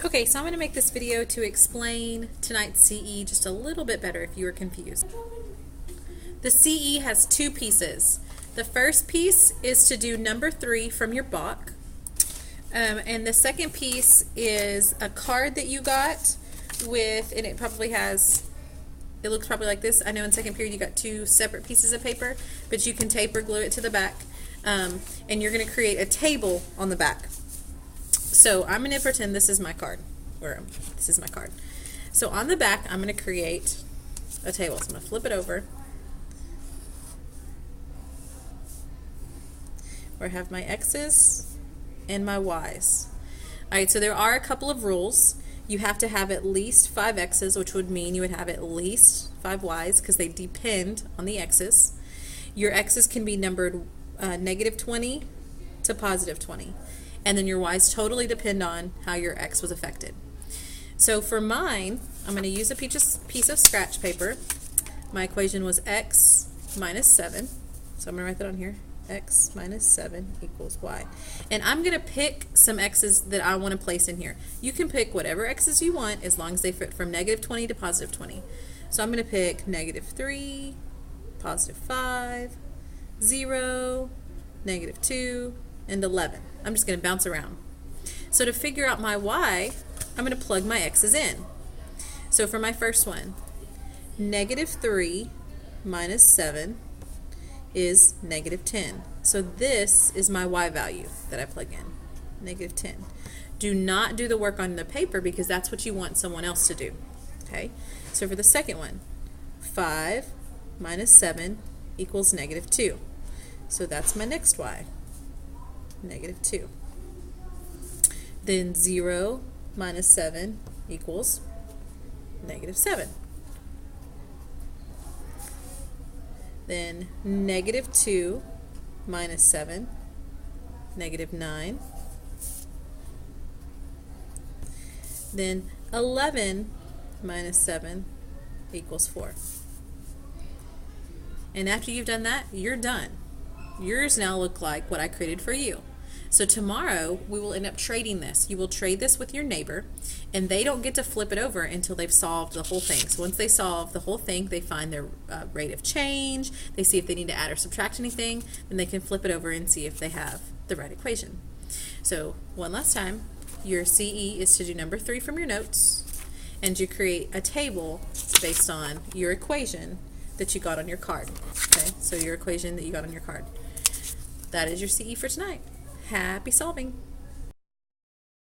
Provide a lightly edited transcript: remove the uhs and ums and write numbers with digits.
Okay, so I'm going to make this video to explain tonight's CE just a little bit better if you were confused. The CE has two pieces. The first piece is to do number 3 from your book. And the second piece is a card that you got with, and it probably has, it looks probably like this. I know in second period you got 2 separate pieces of paper, but you can tape or glue it to the back. And you're going to create a table on the back. So I'm going to pretend this is my card, or this is my card. So on the back, I'm going to create a table. So I'm going to flip it over, where I have my X's and my Y's. Alright, so there are a couple of rules. You have to have at least 5 X's, which would mean you would have at least 5 Y's, because they depend on the X's. Your X's can be numbered -20 to +20. And then your Y's totally depend on how your X was affected. So for mine, I'm going to use a piece of scratch paper. My equation was X minus 7. So I'm going to write that on here. X minus 7 equals Y. And I'm going to pick some X's that I want to place in here. You can pick whatever X's you want as long as they fit from -20 to +20. So I'm going to pick -3, +5, 0, -2, and 11. I'm just going to bounce around. So to figure out my Y, I'm going to plug my X's in. So for my first one, -3 minus 7 is -10. So this is my Y value that I plug in, -10. Do not do the work on the paper because that's what you want someone else to do. Okay. So for the second one, 5 minus 7 equals -2. So that's my next Y. -2. Then 0 minus 7 equals -7. Then -2 minus 7, -9. Then 11 minus 7 equals 4. And after you've done that, you're done. Yours now look like what I created for you. So tomorrow we will end up trading this. You will trade this with your neighbor, and they don't get to flip it over until they've solved the whole thing. So once they solve the whole thing, they find their rate of change, they see if they need to add or subtract anything, then they can flip it over and see if they have the right equation. So one last time, your CE is to do number 3 from your notes, and you create a table based on your equation that you got on your card. Okay, so your equation that you got on your card. That is your CE for tonight. Happy solving!